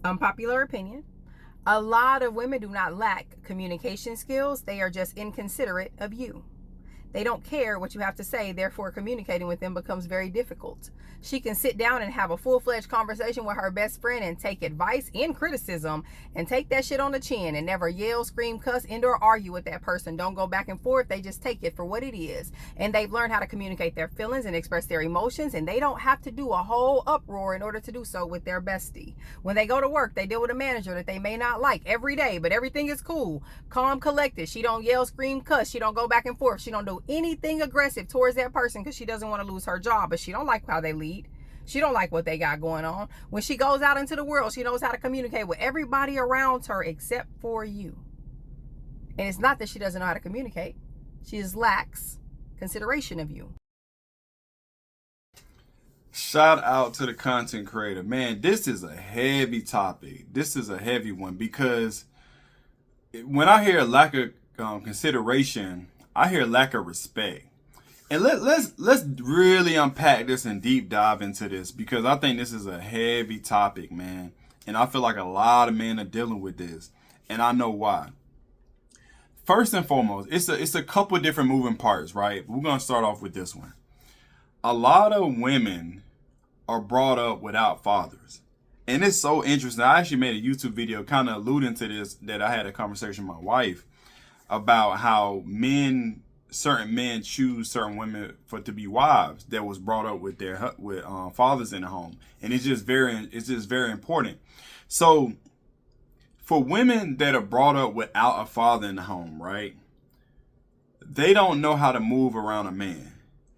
Unpopular opinion. A lot of women do not lack communication skills. They are just inconsiderate of you. They don't care what you have to say, therefore communicating with them becomes very difficult. She can sit down and have a full-fledged conversation with her best friend and take advice and criticism and take that shit on the chin and never yell, scream, cuss, and or argue with that person. Don't go back and forth. They just take it for what it is. And they've learned how to communicate their feelings and express their emotions, and they don't have to do a whole uproar in order to do so with their bestie. When they go to work, they deal with a manager that they may not like every day, but everything is cool, calm, collected. She don't yell, scream, cuss. She don't go back and forth. She don't do anything aggressive towards that person because she doesn't want to lose her job, but she don't like how they lead. She don't like what they got going on. When she goes out into the world, she knows how to communicate with everybody around her except for you. And it's not that she doesn't know how to communicate. She just lacks consideration of you. Shout out to the content creator. Man, this is a heavy topic. This is a heavy one because when I hear lack of consideration, I hear lack of respect. And let's really unpack this and deep dive into this because I think this is a heavy topic, man. And I feel like a lot of men are dealing with this, and I know why. First and foremost, it's a couple different moving parts, right? We're gonna start off with this one. A lot of women are brought up without fathers, and it's so interesting. I actually made a YouTube video kind of alluding to this, that I had a conversation with my wife about how certain men choose certain women to be wives that was brought up with their fathers in the home, and it's just very important. So for women that are brought up without a father in the home, right? They don't know how to move around a man.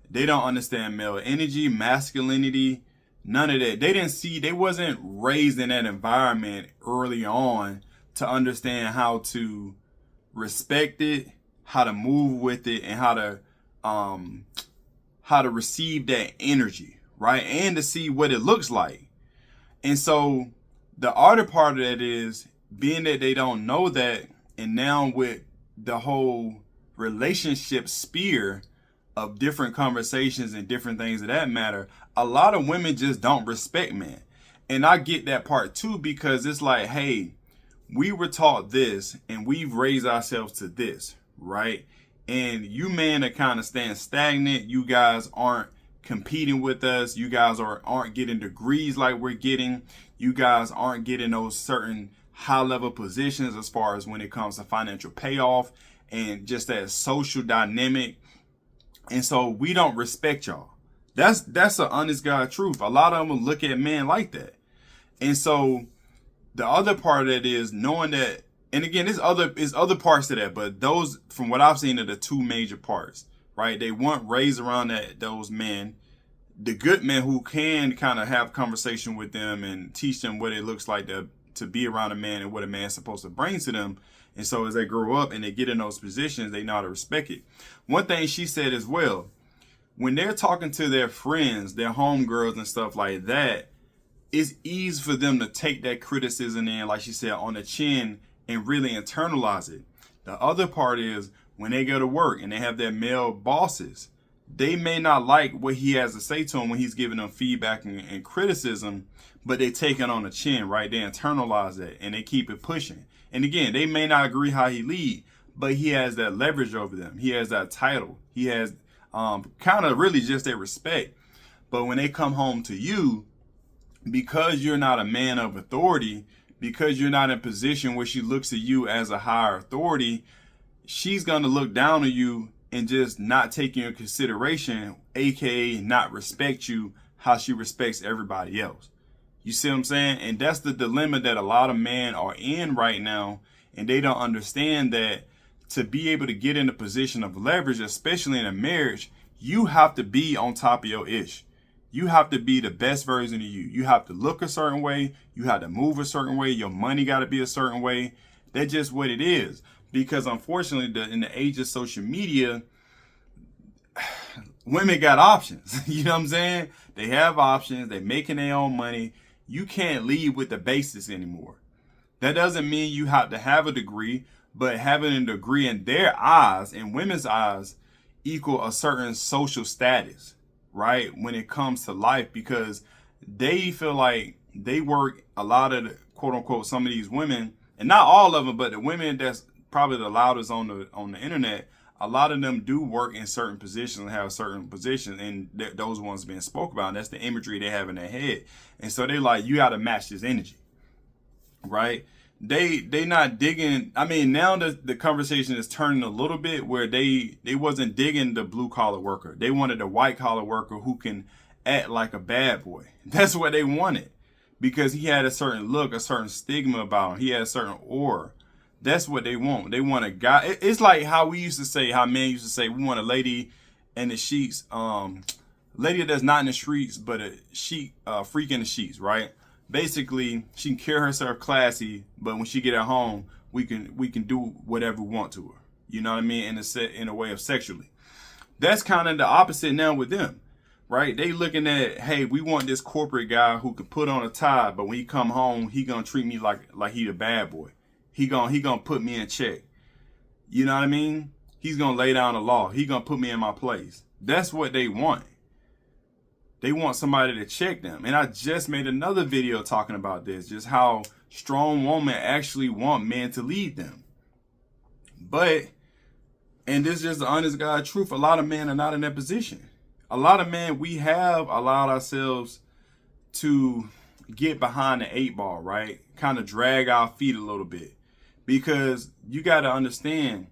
They don't understand male energy, masculinity, none of that. They wasn't raised in that environment early on to understand how to respect it, how to move with it, and how to receive that energy, right? And to see what it looks like. And so the other part of that is being that they don't know that, and now with the whole relationship sphere of different conversations and different things of that matter, a lot of women just don't respect men. And I get that part too, because it's like, hey, we were taught this and we've raised ourselves to this, right? And you men are kind of staying stagnant. You guys aren't competing with us. You guys aren't getting degrees like we're getting. You guys aren't getting those certain high level positions as far as when it comes to financial payoff and just that social dynamic. And so we don't respect y'all. That's an honest God truth. A lot of them will look at men like that. And so the other part of that is knowing that, and again, there's other parts to that, but those, from what I've seen, are the two major parts, right? They weren't raised around those men, the good men who can kind of have conversation with them and teach them what it looks like to be around a man and what a man's supposed to bring to them. And so as they grow up and they get in those positions, they know how to respect it. One thing she said as well, when they're talking to their friends, their homegirls and stuff like that, it's easy for them to take that criticism in, like she said, on the chin and really internalize it. The other part is when they go to work and they have their male bosses, they may not like what he has to say to them when he's giving them feedback and criticism, but they take it on the chin, right? They internalize it and they keep it pushing. And again, they may not agree how he lead, but he has that leverage over them. He has that title. He has kind of really just their respect. But when they come home to you, because you're not a man of authority, because you're not in a position where she looks at you as a higher authority, she's going to look down on you and just not take you into consideration, aka not respect you how she respects everybody else. You see what I'm saying? And that's the dilemma that a lot of men are in right now. And they don't understand that to be able to get in a position of leverage, especially in a marriage, you have to be on top of your ish. You have to be the best version of you. You have to look a certain way. You have to move a certain way. Your money got to be a certain way. That's just what it is. Because unfortunately, in the age of social media, women got options. You know what I'm saying? They have options. They're making their own money. You can't lead with the basics anymore. That doesn't mean you have to have a degree, but having a degree in their eyes, in women's eyes, equal a certain social status, right? When it comes to life, because they feel like they work a lot of the, quote unquote, some of these women, and not all of them, but the women that's probably the loudest on the internet, a lot of them do work in certain positions and have certain positions, and those ones being spoke about. And that's the imagery they have in their head. And so they like, you got to match this energy, right? They not digging. I mean, now the conversation is turning a little bit where they wasn't digging the blue collar worker. They wanted a white collar worker who can act like a bad boy. That's what they wanted, because he had a certain look, a certain stigma about him. He had a certain aura. That's what they want. They want a guy. It's like how we used to say, how men used to say, we want a lady in the sheets, lady that's not in the streets, but a freak in the sheets, right? Basically, she can carry herself classy, but when she get at home, we can do whatever we want to her. You know what I mean? In a way of sexually. That's kind of the opposite now with them, right? They looking at, hey, we want this corporate guy who can put on a tie, but when he come home, he gonna treat me like he the bad boy. He gonna put me in check. You know what I mean? He's gonna lay down the law. He gonna put me in my place. That's what they want. They want somebody to check them. And I just made another video talking about this, just how strong women actually want men to lead them. But, and this is just the honest God truth, a lot of men are not in that position. A lot of men, we have allowed ourselves to get behind the 8 ball, right? Kind of drag our feet a little bit. Because you got to understand,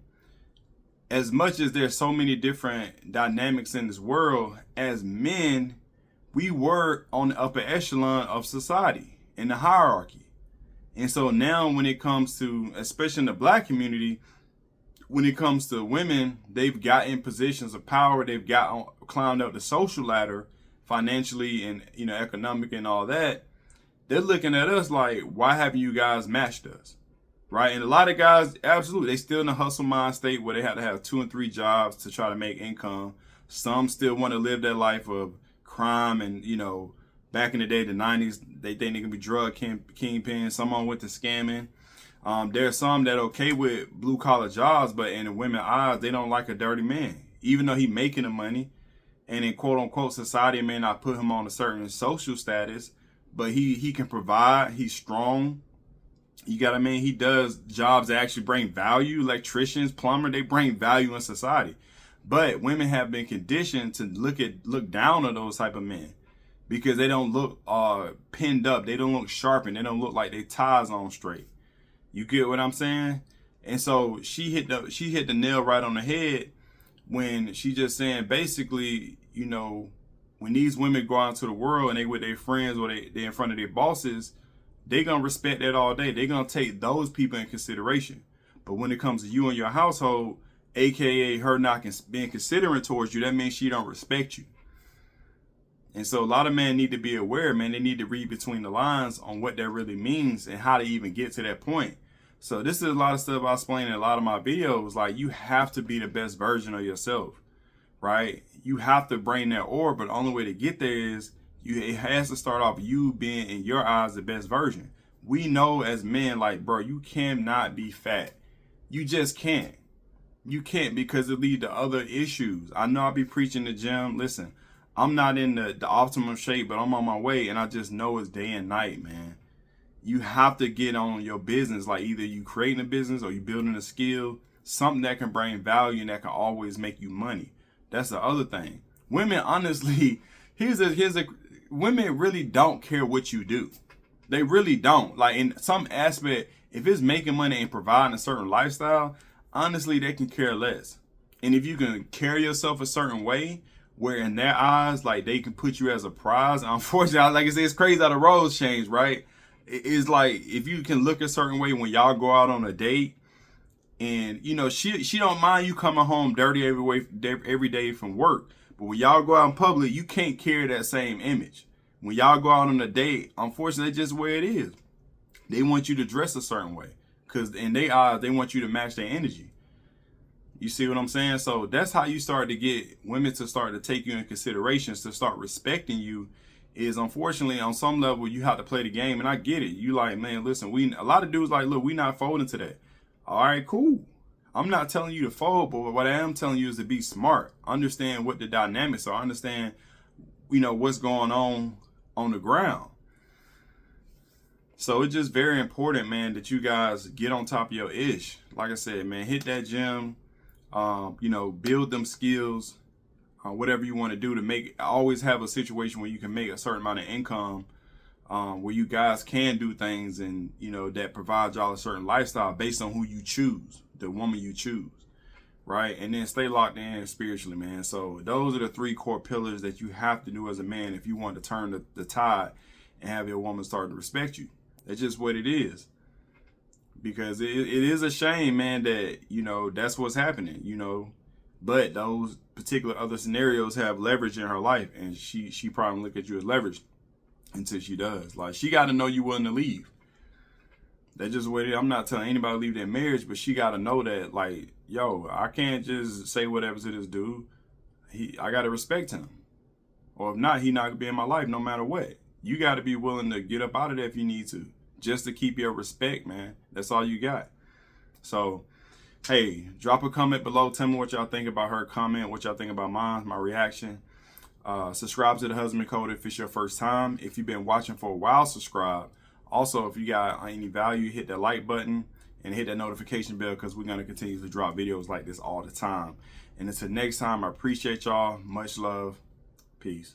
as much as there's so many different dynamics in this world, as men, we work on the upper echelon of society in the hierarchy. And so now when it comes to, especially in the black community, when it comes to women, they've got in positions of power. They've climbed up the social ladder financially and, economic and all that. They're looking at us like, why haven't you guys matched us? Right? And a lot of guys, absolutely, they still in the hustle mind state where they have to have 2 and 3 jobs to try to make income. Some still want to live their life of crime and, back in the day, the 90s, they think they can be drug kingpins. Someone went to scamming. There's some that okay with blue collar jobs, but in the women's eyes, they don't like a dirty man, even though he making the money. And in quote unquote society may not put him on a certain social status, but he can provide. He's strong. You got what I mean? He does jobs that actually bring value. Electricians, plumber, they bring value in society. But women have been conditioned to look down on those type of men because they don't look pinned up. They don't look sharpened. They don't look like they ties on straight. You get what I'm saying? And so she hit the nail right on the head when she just saying basically, when these women go out into the world and they with their friends or they in front of their bosses, they gonna respect that all day. They gonna take those people in consideration. But when it comes to you and your household, aka her not being considerate towards you, that means she don't respect you. And so a lot of men need to be aware, man. They need to read between the lines on what that really means and how to even get to that point. So this is a lot of stuff I explain in a lot of my videos. Like, you have to be the best version of yourself, right? You have to bring that aura, but the only way to get there is it has to start off you being, in your eyes, the best version. We know as men, like, bro, you cannot be fat. You just can't. You can't, because it leads to other issues. I know I be preaching the gym. Listen, I'm not in the optimum shape, but I'm on my way, and I just know it's day and night, man. You have to get on your business. Like, either you creating a business or you building a skill, something that can bring value and that can always make you money. That's the other thing. Women, honestly, women really don't care what you do. They really don't. Like, in some aspect, if it's making money and providing a certain lifestyle, honestly, they can care less. And if you can carry yourself a certain way, where in their eyes, like, they can put you as a prize. Unfortunately, like I said, it's crazy how the roles change, right? It's like, if you can look a certain way when y'all go out on a date, and she don't mind you coming home dirty every day from work, but when y'all go out in public, you can't carry that same image. When y'all go out on a date, unfortunately, it's just where it is. They want you to dress a certain way, because in their eyes, they want you to match their energy. You see what I'm saying? So that's how you start to get women to start to take you in considerations, to start respecting you. Is, unfortunately, on some level, you have to play the game. And I get it. You like, man, listen, a lot of dudes like, look, we not folding today. All right, cool. I'm not telling you to fold, but what I am telling you is to be smart. Understand what the dynamics are. Understand, what's going on the ground. So it's just very important, man, that you guys get on top of your ish. Like I said, man, hit that gym, build them skills, whatever you want to do to always have a situation where you can make a certain amount of income, where you guys can do things and, that provide y'all a certain lifestyle based on who you choose, the woman you choose, right? And then stay locked in spiritually, man. So those are the 3 core pillars that you have to do as a man if you want to turn the tide and have your woman start to respect you. That's just what it is. Because it is a shame, man, that, that's what's happening, But those particular other scenarios have leverage in her life, and she probably look at you as leverage until she does. Like, she got to know you willing to leave. That's just what it is. I'm not telling anybody to leave their marriage, but she got to know that, like, yo, I can't just say whatever to this dude. I got to respect him. Or if not, he not going to be in my life no matter what. You got to be willing to get up out of there if you need to, just to keep your respect, man. That's all you got. So, hey, drop a comment below. Tell me what y'all think about her comment, what y'all think about mine, my reaction. Subscribe to The Husband Code if it's your first time. If you've been watching for a while, subscribe. Also, if you got any value, hit that like button and hit that notification bell, because we're going to continue to drop videos like this all the time. And until next time, I appreciate y'all. Much love. Peace.